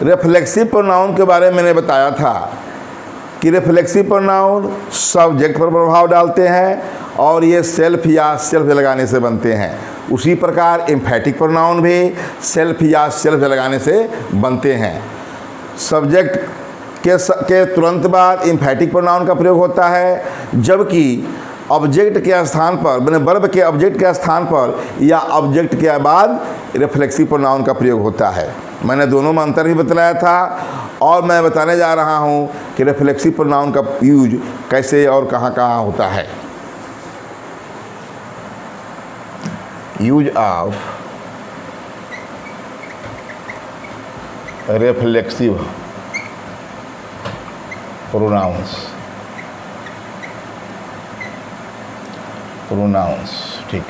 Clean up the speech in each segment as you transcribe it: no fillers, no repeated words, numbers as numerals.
Reflexive pronoun के बारे में मैंने बताया था कि रिफ्लेक्सिव प्रोनाउन सब्जेक्ट पर प्रभाव डालते हैं और ये सेल्फ या सेल्फ लगाने से बनते हैं। उसी प्रकार एम्फैटिक प्रोनाउन भी सेल्फ या सेल्फ लगाने से बनते हैं। सब्जेक्ट के तुरंत बाद एम्फैटिक प्रोनाउन का प्रयोग होता है, जबकि ऑब्जेक्ट के स्थान पर मैंने वर्ब के ऑब्जेक्ट के स्थान पर या ऑब्जेक्ट के बाद रिफ्लेक्सिव प्रोनाउन का प्रयोग होता है। मैंने दोनों में अंतर भी बतलाया था और मैं बताने जा रहा हूँ कि रिफ्लेक्सिव प्रोनाउन का यूज कैसे और कहाँ कहाँ होता है। यूज ऑफ रिफ्लेक्सिव प्रोनाउंस, ठीक।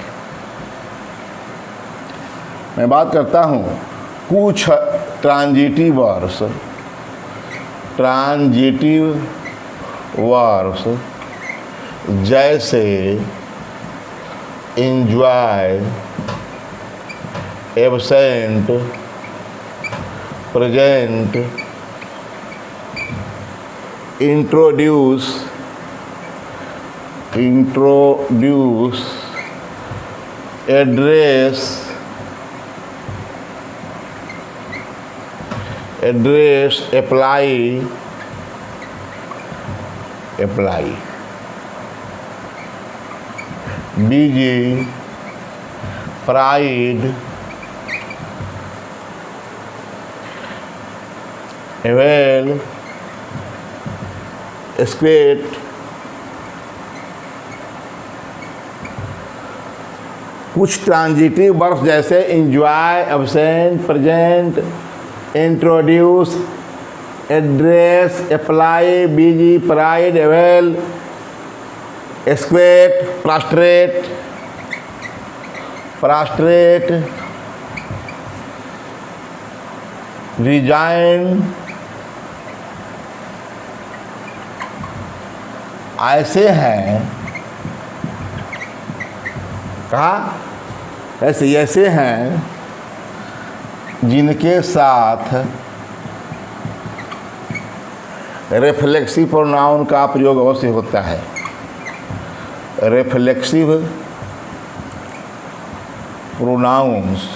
मैं बात करता हूँ कुछ ट्रांजिटिव वर्ब्स जैसे enjoy, absent, present, introduce, address, apply, busy, pride, avail, acquit, कुछ ट्रांजिटिव वर्ब्स जैसे enjoy, absent, present, introduce, address, apply, busy, pride, avail, acquit, prostrate, resign, ऐसे हैं। कहा ऐसे हैं जिनके साथ रिफ्लेक्सिव प्रोनाउन का प्रयोग अवश्य होता है। रिफ्लेक्सिव प्रोनाउंस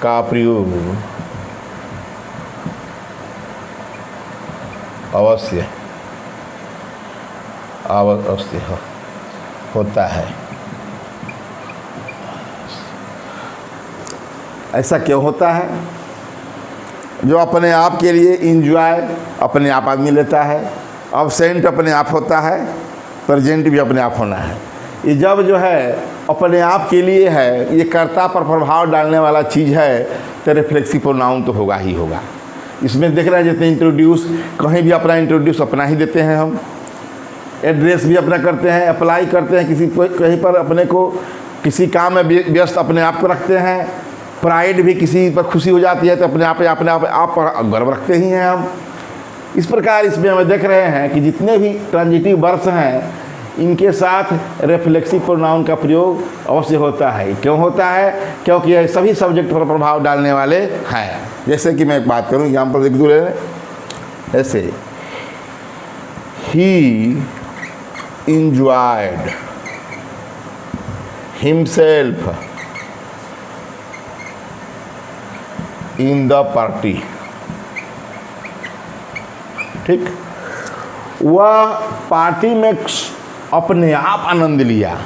का प्रयोग अवश्य होता है। ऐसा क्यों होता है? जो अपने आप के लिए इंजॉय अपने आप आदमी लेता है, अब्सेंट अपने आप होता है, प्रेजेंट भी अपने आप होना है। ये जब जो है अपने आप के लिए है, ये कर्ता पर प्रभाव डालने वाला चीज़ है, तो रिफ्लेक्सिव प्रोनाउन तो होगा ही होगा। इसमें देख रहे हैं जितने इंट्रोड्यूस, कहीं भी अपना इंट्रोड्यूस अपना ही देते हैं हम, एड्रेस भी अपना करते हैं, अप्लाई करते हैं किसी को, कहीं पर अपने को किसी काम में व्यस्त अपने आप को रखते हैं, प्राइड भी किसी पर खुशी हो जाती है तो अपने आप पर गर्व रखते ही हैं हम। इस प्रकार इसमें हम देख रहे हैं कि जितने भी ट्रांजिटिव वर्ब्स हैं इनके साथ रिफ्लेक्सिव प्रोनाउन का प्रयोग अवश्य होता है। क्यों होता है? क्योंकि ये सभी सब्जेक्ट पर प्रभाव डालने वाले हैं। जैसे कि मैं एक बात करूँ, एग्जाम्पल एक दो ले लें। ऐसे ही enjoyed himself in the party। ठीक, वह पार्टी में अपने आप आनंद लिया।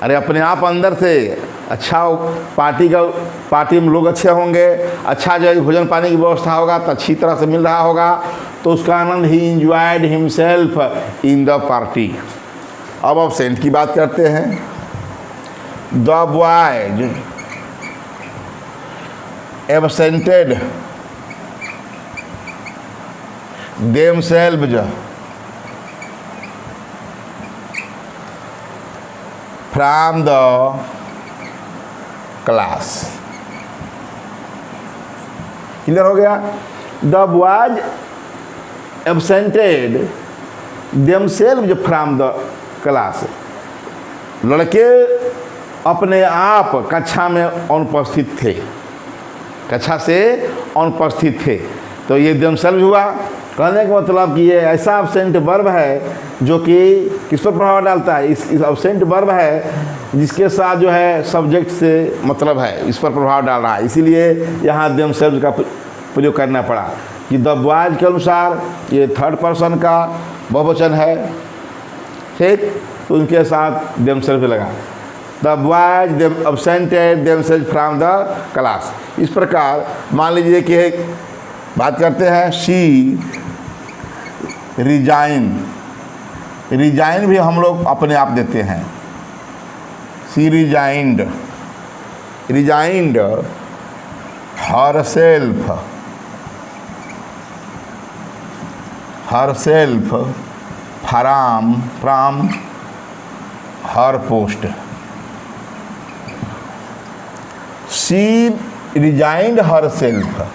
अरे अपने आप अंदर से अच्छा पार्टी में लोग अच्छे होंगे, अच्छा जो भोजन पानी की व्यवस्था होगा तो अच्छी तरह से मिल रहा होगा, तो उसका आनंद ही enjoyed himself in the party. अब एब्सेंट की बात करते हैं। The boys absented themselves from the class। Clear हो गया? The boys absented themselves from the class। लड़के अपने आप कक्षा में अनुपस्थित थे। कक्षा से अनुपस्थित थे। तो ये दमसेल्फ हुआ। कहने का मतलब कि ये ऐसा अब्सेंट वर्ब है जो कि किस पर प्रभाव डालता है, इस अब्सेंट वर्ब है जिसके साथ जो है सब्जेक्ट से मतलब है, इस पर प्रभाव डाल रहा है। इसीलिए यहाँ दमसेल्फ का प्रयोग करना पड़ा कि द बॉयज के अनुसार ये थर्ड पर्सन का बहुवचन है, ठीक, तो उनके साथ दमसेल्फ लगा। The boys absented themself from the class. इस प्रकार मान लीजिए कि एक बात करते हैं, शी रिजाइन। रिजाइन भी हम लोग अपने आप देते हैं, she resigned, resigned herself, herself from her post. She resigned herself.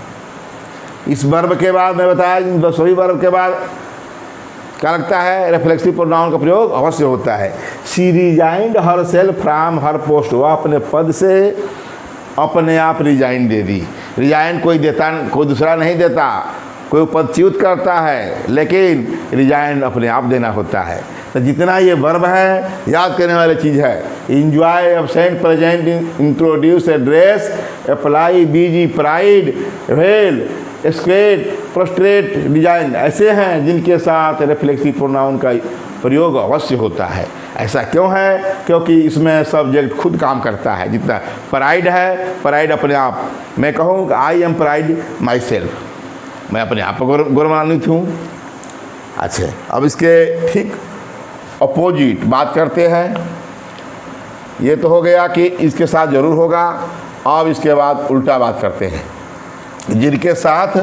इस वर्ब के बाद मैं बताया, सभी वर्ब के बाद क्या लगता है, रिफ्लेक्सिव प्रोनाउन का प्रयोग अवश्य होता है। She resigned herself from her post. वह अपने पद से अपने आप रिजाइन दे दी। रिजाइन कोई देता, कोई दूसरा नहीं देता, कोई पदच्युत करता है, लेकिन रिजाइन अपने आप देना होता है। तो जितना ये वर्ब है याद करने वाली चीज़ है। Enjoy, absent, present, introduce, address, apply, busy, pride, avail, acquit, prostrate, resign ऐसे हैं जिनके साथ रिफ्लेक्सिव प्रोनाउन का प्रयोग अवश्य होता है। ऐसा क्यों है? क्योंकि इसमें सब्जेक्ट खुद काम करता है। जितना प्राइड है, प्राइड अपने आप, मैं कहूँ कि I am pride my self, मैं अपने आप पर गौरवान्वित हूँ। अच्छा, अब इसके ठीक अपोजिट बात करते हैं। ये तो हो गया कि इसके साथ ज़रूर होगा। अब इसके बाद उल्टा बात करते हैं, जिनके साथ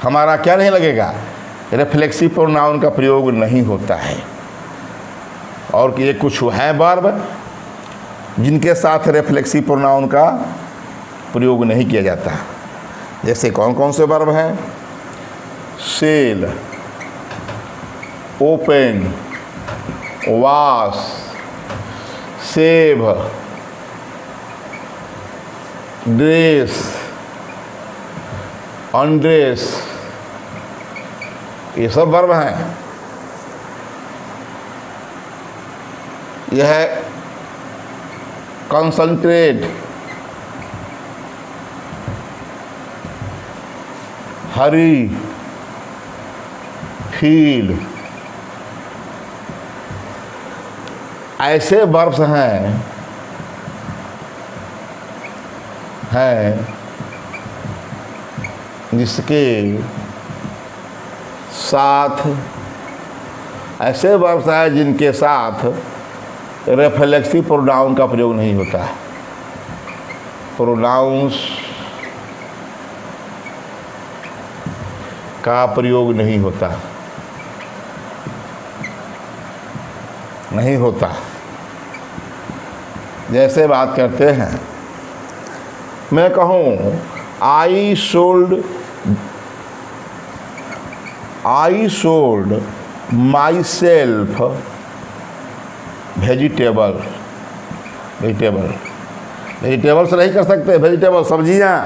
हमारा क्या नहीं लगेगा, रिफ्लेक्सिव प्रोनाउन का प्रयोग नहीं होता है। और कि ये कुछ है वर्ब जिनके साथ रिफ्लेक्सिव प्रोनाउन का प्रयोग नहीं किया जाता। जैसे कौन कौन से वर्ब हैं? Sell, open, wash, save, dress, undress, ये सब वर्ब हैं। यह है कंसंट्रेट, हरी, फील, ऐसे वर्ब्स हैं जिसके साथ, ऐसे वर्ब्स हैं जिनके साथ रिफ्लेक्सिव प्रोनाउन का प्रयोग नहीं होता है। प्रोनाउंस का प्रयोग नहीं होता, नहीं होता। जैसे बात करते हैं, मैं कहूँ आई sold my self vegetable. Vegetable से नहीं कर सकते, वेजिटेबल सब्जियाँ,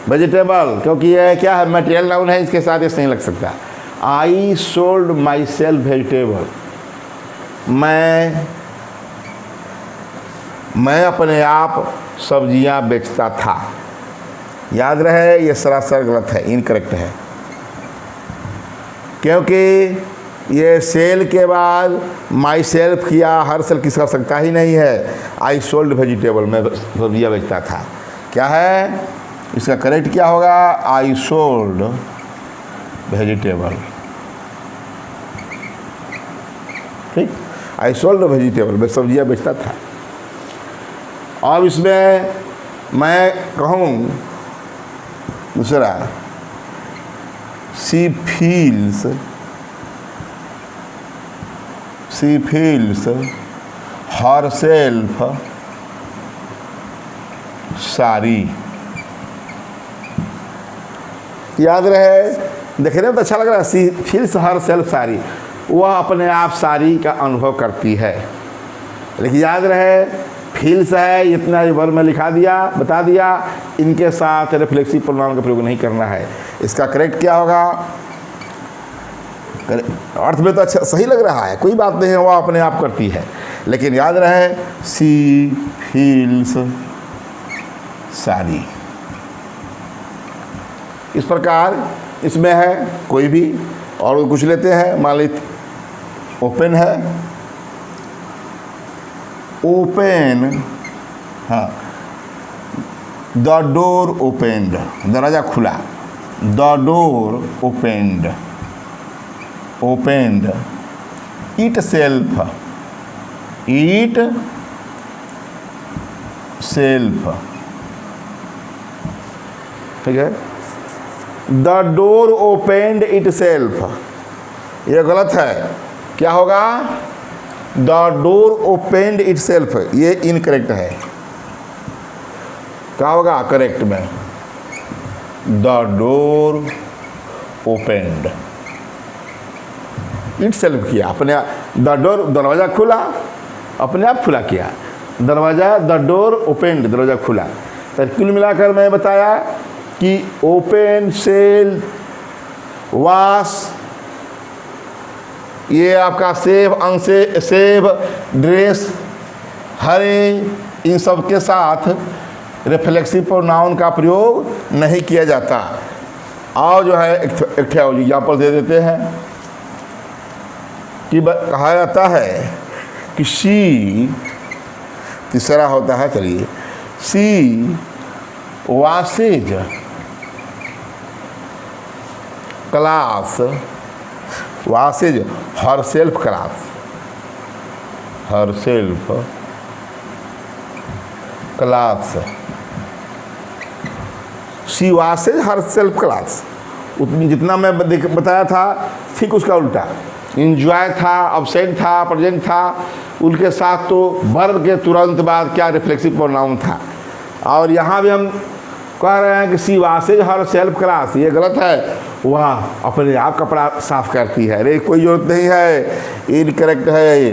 वेजिटेबल, क्योंकि यह क्या है, मटेरियल नाउन है, इसके साथ इससे नहीं लग सकता। आई सोल्ड माई सेल्फ वेजिटेबल। मैं अपने आप सब्जियां बेचता था। याद रहे, ये सरासर गलत है, इनकरेक्ट है, क्योंकि ये सेल के बाद माई सेल्फ किया, हर सेल किस कर सकता ही नहीं है। आई सोल्ड वेजिटेबल, मैं सब्जियां बेचता था। क्या है इसका करेक्ट, क्या होगा? I sold vegetable. ठीक, आई सोल्ड वेजिटेबल, मैं सब्जियां बेचता था। अब इसमें मैं कहूँ दूसरा, शी फील्स हर सेल्फ सारी। याद रहे, देखने में तो अच्छा लग रहा है, शी फील्स हर सेल्फ सारी, वह अपने आप सारी का अनुभव करती है। लेकिन याद रहे फील्स है, इतना वर्ब में लिखा दिया, बता दिया, इनके साथ रिफ्लेक्सिव प्रोनाउन का प्रयोग नहीं करना है। इसका करेक्ट क्या होगा? अर्थ में तो अच्छा सही लग रहा है, कोई बात नहीं है, वह अपने आप करती है, लेकिन याद रहे सी फील्स सारी। इस प्रकार इसमें है कोई भी और कुछ लेते हैं। मान लीजिए ओपन है, ओपन, हाँ, द डोर ओपेंड, दरवाज़ा खुला, the door opened, opened, it self, it self, ठीक है। The door opened it self, ये गलत है, क्या होगा? The door opened it self, ये इनकरेक्ट है, क्या होगा करेक्ट में? The door opened it self किया, अपने द डोर, दरवाज़ा खुला, अपने आप खुला किया, दरवाज़ा, द डोर ओपेंड, दरवाज़ा खुला। तो कुल मिलाकर मैं बताया कि ओपन, सेल, वाश, ये आपका सेव, अंशे, सेव, ड्रेस, हरे, इन सब के साथ रिफ्लेक्सिव प्रोनाउन का प्रयोग नहीं किया जाता। और जो है एक एग्जाम्पल दे देते हैं कि कहा जाता है कि शी, तीसरा होता है, चलिए, she washes class, washes herself class, herself class, she washes herself class. उतनी जितना मैं बताया था ठीक उसका उल्टा, इंजॉय था, अब्सेंट था, प्रेजेंट था, उनके साथ तो वर्ब के तुरंत बाद क्या रिफ्लेक्सिव प्रोनाउन था। और यहाँ भी हम कह रहे हैं कि सी वासेज हर सेल्फ क्लास, ये गलत है, वह अपने आप कपड़ा साफ करती है, अरे कोई जरूरत नहीं है, इनकरेक्ट है।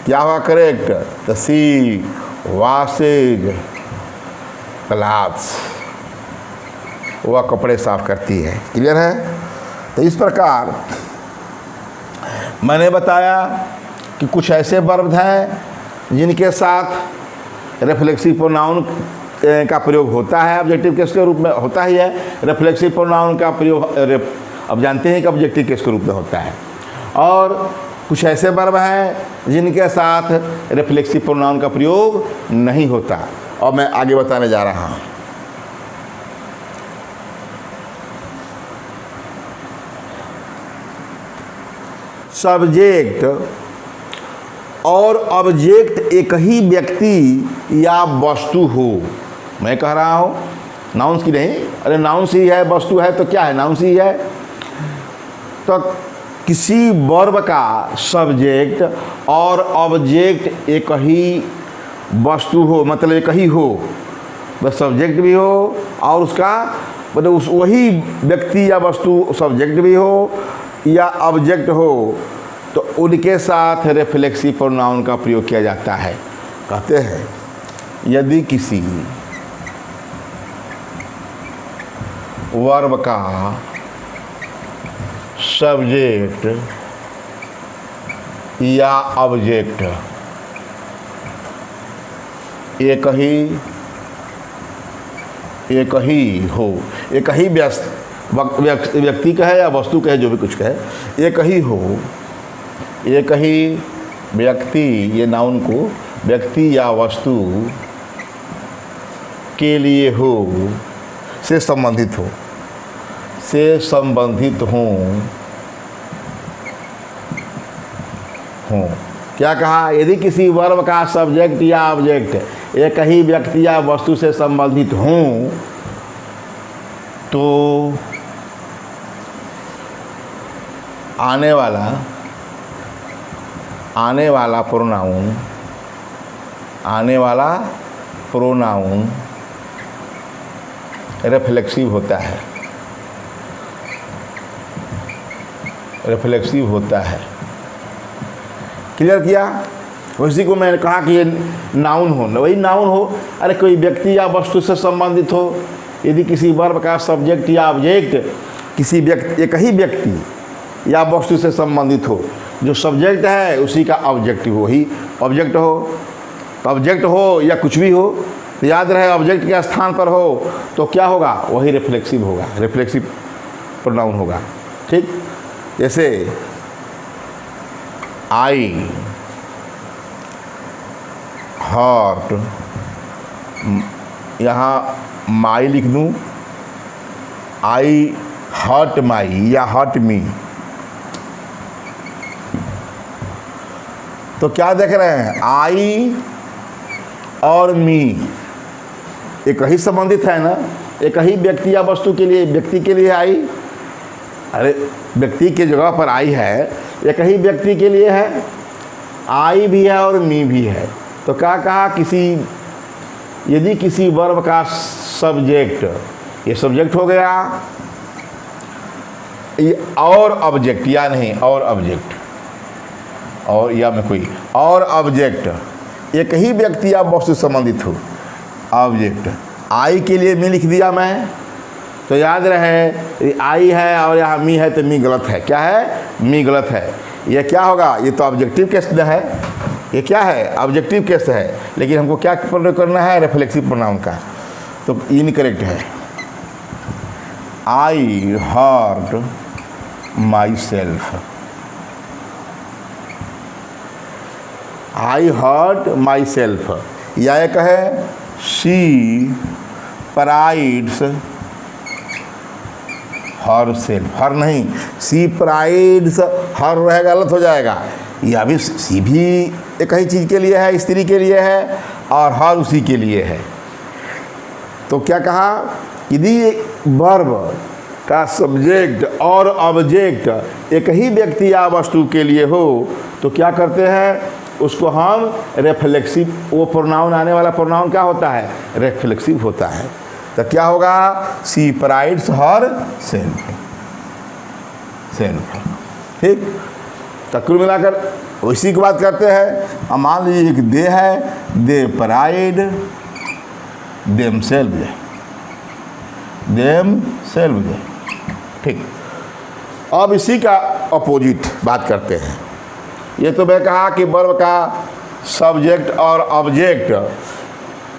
क्या हुआ करेक्ट? तो सी वासेज क्लास, वह कपड़े साफ करती है। क्लियर है? तो इस प्रकार मैंने बताया कि कुछ ऐसे वर्ब हैं जिनके साथ रिफ्लेक्सिव प्रोनाउन का प्रयोग होता है, ऑब्जेक्टिव केस के रूप में होता ही है। रिफ्लेक्सिव प्रोनाउन का प्रयोग अब जानते हैं कि ऑब्जेक्टिव केस के रूप में होता है। और कुछ ऐसे वर्ब हैं जिनके साथ रिफ्लेक्सिव प्रोनाउन का प्रयोग नहीं होता, और मैं आगे बताने जा रहा हूँ। सब्जेक्ट और ऑब्जेक्ट एक ही व्यक्ति या वस्तु हो, मैं कह रहा हूँ नाउन्स की नहीं, अरे नाउन्स ही है, वस्तु है तो क्या है, नाउन्स ही है। तो किसी वर्ब का सब्जेक्ट और ऑब्जेक्ट एक ही वस्तु हो, मतलब एक ही हो, बस सब्जेक्ट भी हो और उसका मतलब उस वही व्यक्ति या वस्तु सब्जेक्ट भी हो या ऑब्जेक्ट हो, तो उनके साथ रिफ्लेक्सिव प्रोनाउन का प्रयोग किया जाता है। कहते हैं यदि किसी वर्ब का सब्जेक्ट या ऑब्जेक्ट एक ही हो, एक ही व्यक्ति कहे या वस्तु कहे, जो भी कुछ कहे, एक ही हो, एक ही व्यक्ति, ये नाउन को व्यक्ति या वस्तु के लिए हो, से संबंधित हो, से संबंधित हों। क्या कहा? यदि किसी वर्ब का सब्जेक्ट या ऑब्जेक्ट एक ही व्यक्ति या वस्तु से संबंधित हों तो आने वाला प्रोनाउन रिफ्लेक्सिव होता है, रिफ्लेक्सिव होता है। क्लियर किया? उसी को मैंने कहा कि ये नाउन हो, वही नाउन हो। अरे कोई व्यक्ति या वस्तु से संबंधित हो, यदि किसी वर्ब का सब्जेक्ट या ऑब्जेक्ट किसी व्यक्ति, एक ही व्यक्ति या वस्तु से संबंधित हो, जो सब्जेक्ट है उसी का ऑब्जेक्टिव हो, ही ऑब्जेक्ट हो। ऑब्जेक्ट हो या कुछ भी हो, तो याद रहे ऑब्जेक्ट के स्थान पर हो तो क्या होगा, वही रिफ्लेक्सिव होगा, रिफ्लेक्सिव प्रोनाउन होगा। ठीक, जैसे आई हर्ट, यहाँ माई लिख दूँ, आई हर्ट माई या हर्ट मी, तो क्या देख रहे हैं, आई और मी एक ही संबंधित है ना, एक ही व्यक्ति या वस्तु के लिए, व्यक्ति के लिए आई, अरे व्यक्ति की जगह पर आई है, एक ही व्यक्ति के लिए है, आई भी है और मी भी है। तो क्या कहा, यदि किसी वर्ब का सब्जेक्ट, ये सब्जेक्ट हो गया, ये और ऑब्जेक्ट या नहीं, और ऑब्जेक्ट, और या में कोई और ऑब्जेक्ट एक ही व्यक्ति या वस्तु संबंधित हो, ऑब्जेक्ट आई के लिए मी लिख दिया मैं, तो याद रहे आई है और यहाँ मी है तो मी गलत है। क्या है, मी गलत है। ये क्या होगा, ये तो ऑब्जेक्टिव केस है, ये क्या है, ऑब्जेक्टिव केस है, लेकिन हमको क्या प्रयोग करना है, रिफ्लेक्सिव प्रोनाउन का, तो इनकरेक्ट है। I hurt myself, I hurt myself, या एक है she prides herself, her नहीं, सी प्राइड्स हर रहेगा, गलत हो जाएगा। यह भी सी भी एक ही चीज़ के लिए है, स्त्री के लिए है, और हर उसी के लिए है। तो क्या कहा, यदि वर्ब का सब्जेक्ट और ऑब्जेक्ट एक ही व्यक्ति या वस्तु के लिए हो तो क्या करते हैं, उसको हम रिफ्लेक्सिव, वो प्रोनाउन आने वाला प्रोनाउन क्या होता है, रिफ्लेक्सिव होता है। तो क्या होगा, सी प्राइड्स हर सेल्फ, सेल्फ। ठीक, तो कुल मिलाकर उसी की बात करते हैं। अब मान लीजिए कि दे है, they pride themself, themself. ठीक, अब इसी का अपोजिट बात करते हैं। ये तो मैं कहा कि वर्ब का सब्जेक्ट और ऑब्जेक्ट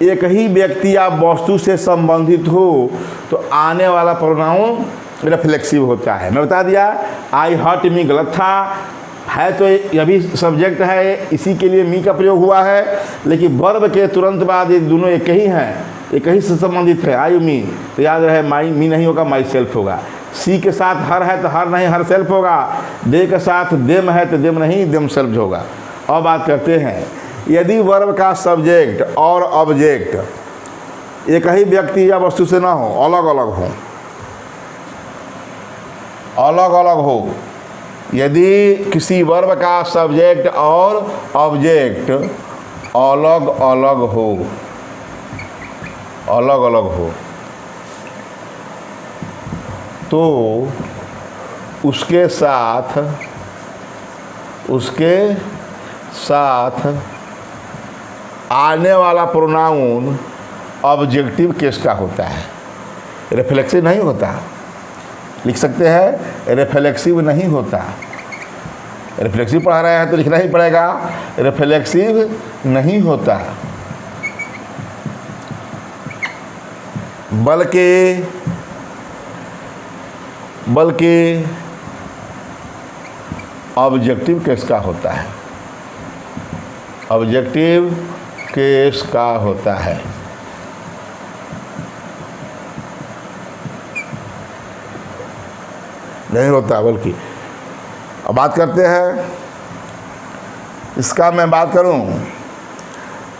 एक ही व्यक्ति या वस्तु से संबंधित हो तो आने वाला प्रोनाउन रिफ्लेक्सिव होता है। मैं बता दिया, आई हर्ट मी गलत था, है तो यह भी सब्जेक्ट है, इसी के लिए मी का प्रयोग हुआ है, लेकिन वर्ब के तुरंत बाद ये दोनों एक ही हैं, एक ही से संबंधित है, आई मी, तो याद रहे माई मी नहीं होगा, माई सेल्फ होगा। सी के साथ हर है तो हर नहीं, हर सेल्फ होगा। दे के साथ देम है तो देम नहीं, देम सेल्फ होगा। अब बात करते हैं, यदि वर्ब का सब्जेक्ट और ऑब्जेक्ट एक ही व्यक्ति या वस्तु से ना हो, अलग अलग हो, अलग अलग हो, यदि किसी वर्ब का सब्जेक्ट और ऑब्जेक्ट अलग अलग हो, अलग अलग हो, तो उसके साथ आने वाला प्रोनाउन ऑब्जेक्टिव केस का होता है, रिफ्लेक्सिव नहीं होता। लिख सकते हैं, रिफ्लेक्सिव नहीं होता। रिफ्लेक्सिव पढ़ा रहे हैं तो लिखना ही पड़ेगा, रिफ्लेक्सिव नहीं होता, बल्कि ऑब्जेक्टिव केस का होता है, ऑब्जेक्टिव केस का होता है। नहीं होता बल्कि। अब बात करते हैं इसका, मैं बात करूं,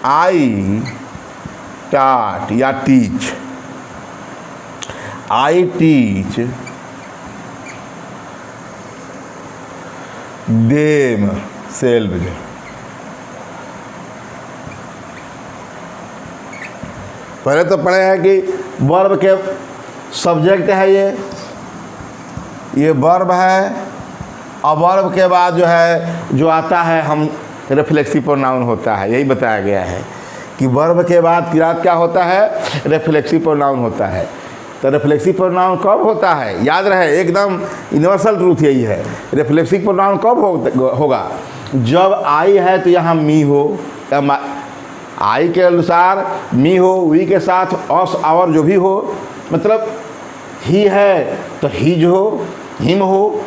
आई टाट या teach, I teach them self. पहले तो पढ़े हैं कि वर्ब के सब्जेक्ट है, ये वर्ब है, और वर्ब के बाद जो है जो आता है हम रिफ्लेक्सिव प्रोनाउन होता है। यही बताया गया है कि वर्ब के बाद क्रियात क्या होता है, रिफ्लेक्सिव प्रोनाउन होता है। तो रिफ्लेक्सिव प्रोनाउन कब होता है, याद रहे, एकदम यूनिवर्सल ट्रूथ यही है। रिफ्लेक्सिव प्रोनाउन कब होगा, जब आई है तो यहाँ मी हो, या आई के अनुसार मी हो, वी के साथ अस आवर जो भी हो, मतलब ही है तो हिज हो, हिम हो,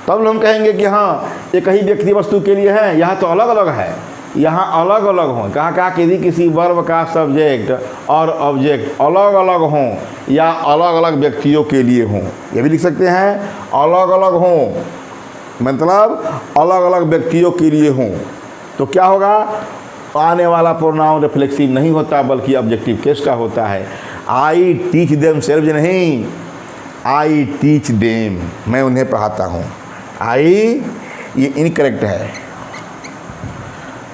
तब हम कहेंगे कि हाँ एक ही व्यक्ति वस्तु के लिए है। यहाँ तो अलग अलग है, यहाँ अलग अलग हों, कहा कि यदि किसी वर्ब का सब्जेक्ट और ऑब्जेक्ट अलग अलग हों या अलग अलग व्यक्तियों के लिए हों, ये भी लिख सकते हैं, अलग अलग हों मतलब अलग अलग व्यक्तियों के लिए हों, तो क्या होगा, आने वाला प्रोनाउन रिफ्लेक्सिव नहीं होता बल्कि ऑब्जेक्टिव केस का होता है। आई टीच देम सेल्फ नहीं, आई टीच देम, मैं उन्हें पढ़ाता हूँ। आई ये इनकरेक्ट है,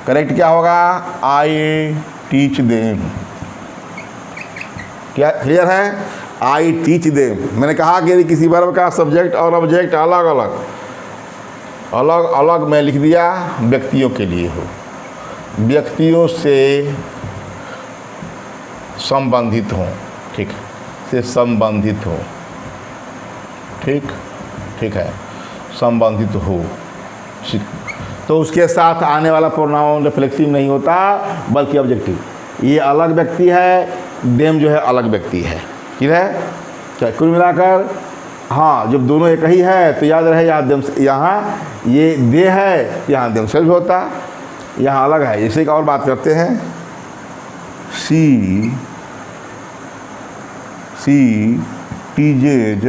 करेक्ट क्या होगा, आई टीच देम। क्या क्लियर है, आई टीच देम। मैंने कहा कि यदि किसी वर्ब का सब्जेक्ट और ऑब्जेक्ट अलग अलग अलग अलग मैं लिख दिया, व्यक्तियों के लिए हो, व्यक्तियों से संबंधित हो, ठीक से संबंधित हो, ठीक ठीक है, संबंधित हो, तो उसके साथ आने वाला प्रोनाउन रिफ्लेक्सिव नहीं होता बल्कि ऑब्जेक्टिव। ये अलग व्यक्ति है, देम जो है अलग व्यक्ति है, ठीक है। क्या कुल मिलाकर हाँ, जब दोनों एक ही है तो याद रहे यहाँ ये दे है, यहाँ देम सेल्फ होता, यहाँ अलग है। इसी का और बात करते हैं, सी टीजेड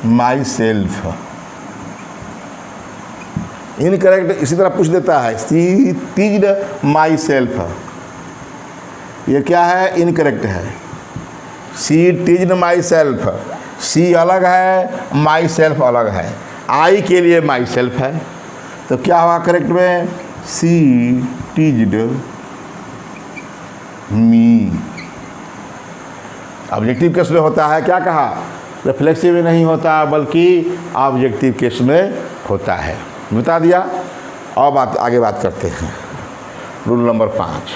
माई सेल्फ, इनकरेक्ट इसी तरह पूछ देता है, सी टीज्ड माई सेल्फ, ये क्या है, इनकरेक्ट है। सी टीज्ड माई सेल्फ, सी अलग है, माई सेल्फ अलग है, आई के लिए माई सेल्फ है, तो क्या हुआ करेक्ट में, सी टीज्ड मी। ऑब्जेक्टिव केस में होता है, क्या कहा, रिफ्लेक्सिव में नहीं होता बल्कि ऑब्जेक्टिव केस में होता है, बता दिया। और आगे बात करते हैं, रूल नंबर 5।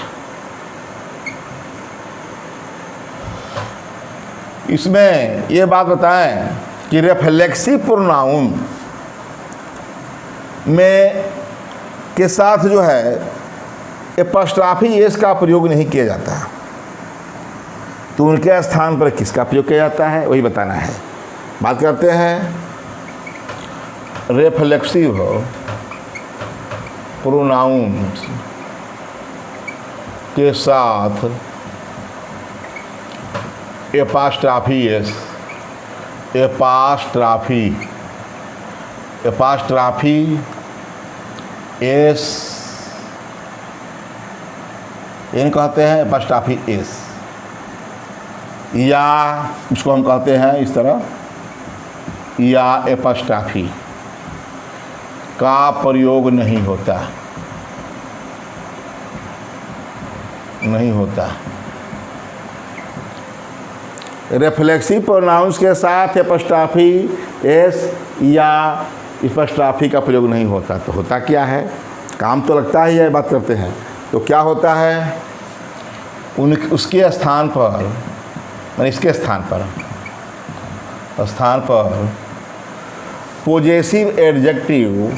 इसमें ये बात बताएं कि रिफ्लेक्सिव प्रोनाउन में के साथ जो है एपॉस्ट्रॉफी एस का प्रयोग नहीं किया जाता, तो उनके स्थान पर किसका प्रयोग किया जाता है वही बताना है। बात करते हैं रिफ्लेक्सिव प्रोनाउंस के साथ एपॉस्ट्रॉफी एस, एपॉस्ट्रॉफी एस इन कहते हैं, एपॉस्ट्रॉफी एस, या इसको हम कहते हैं इस तरह, या एपॉस्ट्रॉफी का प्रयोग नहीं होता, रिफ्लेक्सिव प्रोनाउंस के साथ एपॉस्ट्रॉफी एस या एपॉस्ट्रॉफी का प्रयोग नहीं होता, तो होता क्या है, काम तो लगता ही है। बात करते हैं तो क्या होता है, उसके स्थान पर, मैंने इसके स्थान पर पॉजेसिव एडजेक्टिव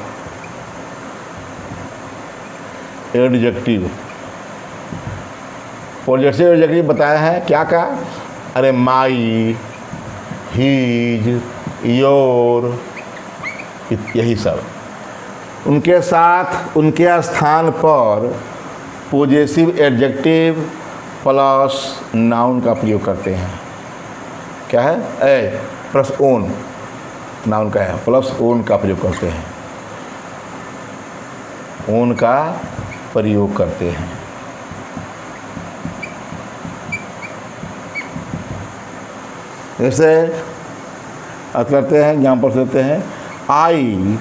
पॉजेसिव एडजेक्टिव बताया है, क्या का, अरे माई, हीज, योर, यही सब, उनके साथ उनके स्थान पर पॉजेसिव एडजेक्टिव प्लस नाउन का प्रयोग करते हैं। क्या है, ए प्लस ओन, नाउन का है, प्लस ओन का प्रयोग करते हैं, ओन का प्रयोग करते हैं। जैसे करते हैं, एग्जाम्पल देते हैं, आई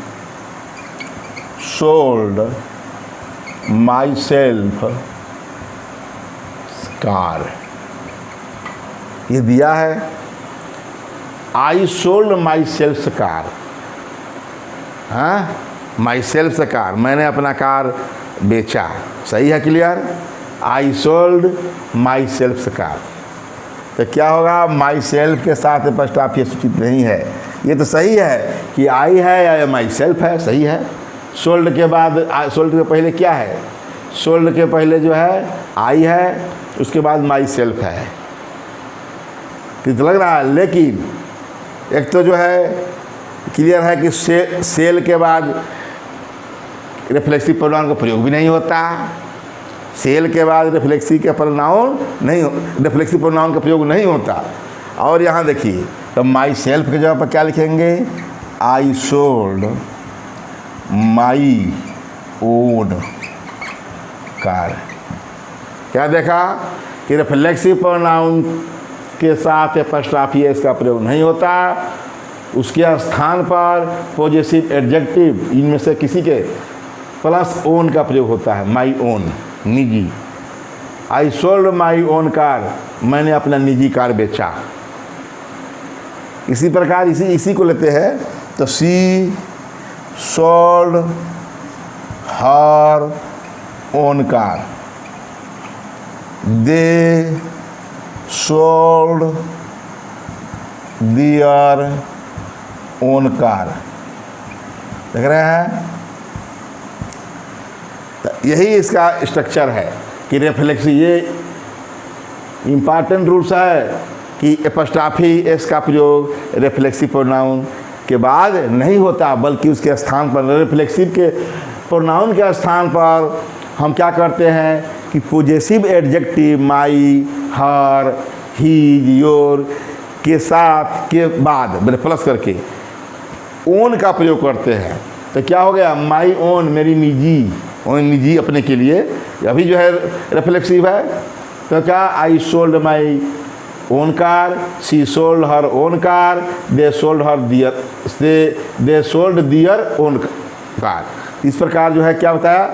सोल्ड माई सेल्फ कार, ये दिया है, आई सोल्ड माई सेल्फ कार, हाँ, माई सेल्फ कार, मैंने अपना कार बेचा। सही है, clear? I sold my self car. तो क्या होगा, माई सेल्फ के साथ अपॉस्ट्रोफी सूचित नहीं है। ये तो सही है कि आई है या माई सेल्फ है, सही है। सोल्ड के बाद, सोल्ड के पहले क्या है? सोल्ड के पहले जो है आई है, उसके बाद माई सेल्फ है। कितना लग रहा है? लेकिन एक तो जो है क्लियर है कि सेल के बाद रिफ्लेक्सिव प्रोनाउन का प्रयोग भी नहीं होता। सेल के बाद रिफ्लेक्सिव के प्रोनाउन नहीं, रिफ्लेक्सिव प्रोनाउन का प्रयोग नहीं होता। और यहाँ देखिए, तो माई सेल्फ के जगह पर क्या लिखेंगे? आई सोल्ड माई ओन कार। क्या देखा कि रिफ्लेक्सिव प्रोनाउन के साथ अपॉस्ट्रोफी एस का प्रयोग नहीं होता, उसके स्थान पर पॉजिटिव एडजेक्टिव इनमें से किसी के प्लस ओन का प्रयोग होता है। माई ओन, निजी। आई सोल्ड माई ओन कार, मैंने अपना निजी कार बेचा। इसी प्रकार इसी को लेते हैं तो she sold her own car, they sold their own car. देख रहे हैं? तो यही इसका स्ट्रक्चर है कि रिफ्लेक्सिव, ये इम्पॉर्टेंट रूल्स है कि अपॉस्ट्रोफी एस का प्रयोग रिफ्लेक्सिव प्रोनाउन के बाद नहीं होता, बल्कि उसके स्थान पर, रिफ्लेक्सिव के प्रोनाउन के स्थान पर हम क्या करते हैं कि positive adjective my, her, his, your के साथ के बाद प्लस करके ओन का प्रयोग करते हैं। तो क्या हो गया? माई ओन, मेरी निजी, और निजी अपने के लिए, अभी जो है रिफ्लेक्सिव है। तो क्या? I sold my own car, she sold her own car, they sold her their, they sold their own car. इस प्रकार जो है क्या बताया,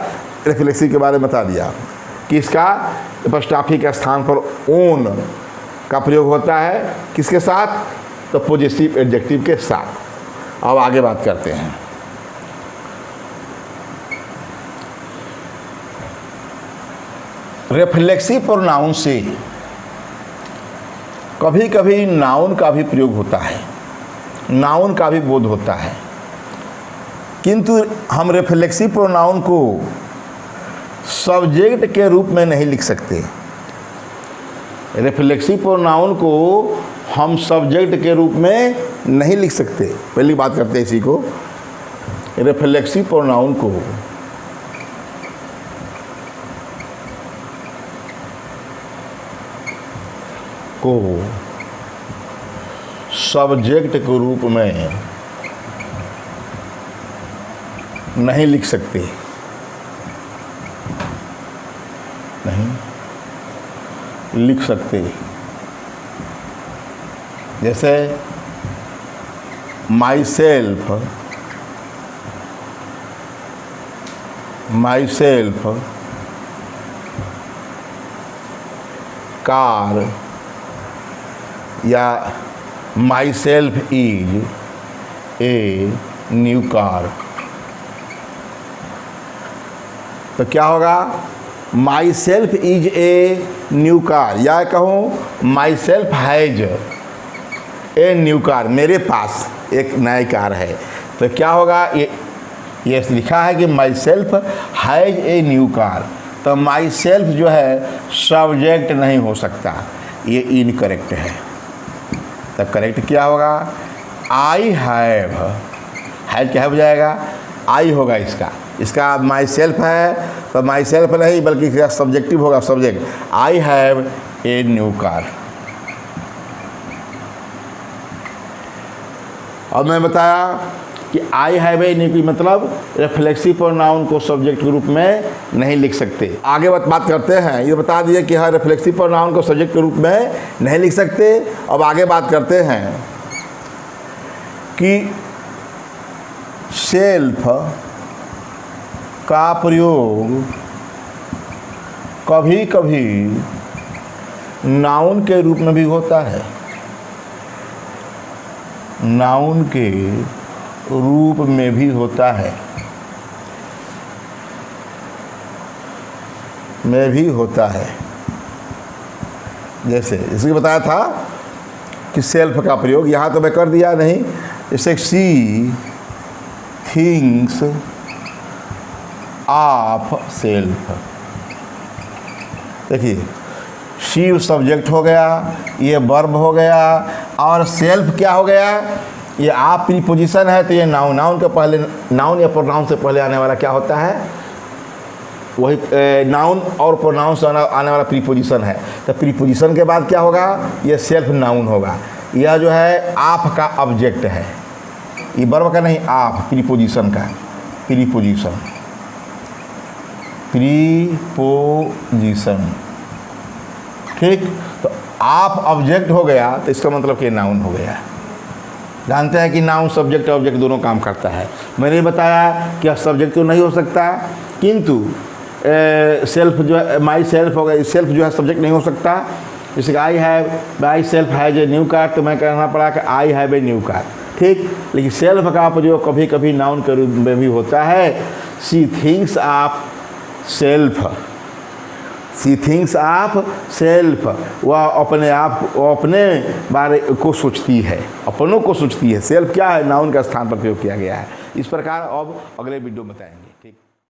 रिफ्लेक्सिव के बारे में बता दिया कि इसका अपॉस्ट्रोफी के स्थान पर ओन का प्रयोग होता है। किसके साथ? तो पॉजिटिव एडजेक्टिव के साथ। अब आगे बात करते हैं। रिफ्लेक्सिव प्रोनाउन से कभी कभी नाउन का भी प्रयोग होता है, नाउन का भी बोध होता है, किंतु हम रिफ्लेक्सिव प्रोनाउन को सब्जेक्ट के रूप में नहीं लिख सकते। रिफ्लेक्सिव प्रोनाउन को हम सब्जेक्ट के रूप में नहीं लिख सकते। पहली बात करते हैं इसी को। रिफ्लेक्सिव प्रोनाउन को सब्जेक्ट के रूप में नहीं लिख सकते, नहीं लिख सकते। जैसे माई सेल्फ, कार, या my self is a new car. तो क्या होगा? My self is a new car, या कहूँ my self has a new car, मेरे पास एक नई कार है। तो क्या होगा? ये लिखा है कि my self has a new car. तो माई सेल्फ जो है सब्जेक्ट नहीं हो सकता, ये इनकरेक्ट है। तो करेक्ट क्या होगा? आई हैव, हैव क्या हो जाएगा? आई होगा इसका माई सेल्फ है तो माई सेल्फ नहीं बल्कि क्या सब्जेक्टिव होगा, subject. I have a new car. और मैं बताया कि आई हैव ए न्यू की मतलब रिफ्लेक्सिव प्रोनाउन को सब्जेक्ट के रूप में नहीं लिख सकते। आगे बात करते हैं। ये बता दिए कि हाँ रिफ्लेक्सिव प्रोनाउन को सब्जेक्ट के रूप में नहीं लिख सकते। अब आगे बात करते हैं कि सेल्फ का प्रयोग कभी कभी नाउन के रूप में भी होता है। नाउन के रूप में भी होता है, में भी होता है। जैसे इसलिए बताया था कि सेल्फ का प्रयोग यहाँ तो मैं कर दिया नहीं। जैसे सी थिंग्स ऑफ सेल्फ, देखिए शी सब्जेक्ट हो गया, ये वर्ब हो गया, और सेल्फ क्या हो गया, ये आप प्रीपोजिशन है, तो ये नाउन, नाउन के पहले, नाउन या प्रोनाउन से पहले आने वाला क्या होता है, वही नाउन और प्रोनाउन से आने वाला प्रीपोजिशन है। तो प्रीपोजिशन के बाद क्या होगा, ये सेल्फ नाउन होगा। यह जो है आप का ऑब्जेक्ट है, ये वर्ब का नहीं, आप प्रीपोजिशन का, प्रीपोजिशन, प्रीपोजिशन, ठीक। तो आप ऑब्जेक्ट हो गया तो इसका मतलब कि नाउन हो गया। जानते हैं कि नाउन सब्जेक्ट ऑब्जेक्ट दोनों काम करता है। मैंने बताया कि सब्जेक्ट तो नहीं हो सकता, किंतु सेल्फ जो है, माई सेल्फ हो गया, सेल्फ जो है सब्जेक्ट नहीं हो सकता। जैसे I have, my self has a new car, तो मैं कहना पड़ा कि I have a new car, ठीक। लेकिन सेल्फ का प्रयोग कभी कभी नाउन के रूप में भी होता है। She thinks of self, see things of self, वह अपने आप, वो अपने बारे को सोचती है, अपनों को सोचती है। सेल्फ क्या है, नाउन का स्थान पर प्रयोग किया गया है। इस प्रकार अब अगले वीडियो में बताएंगे।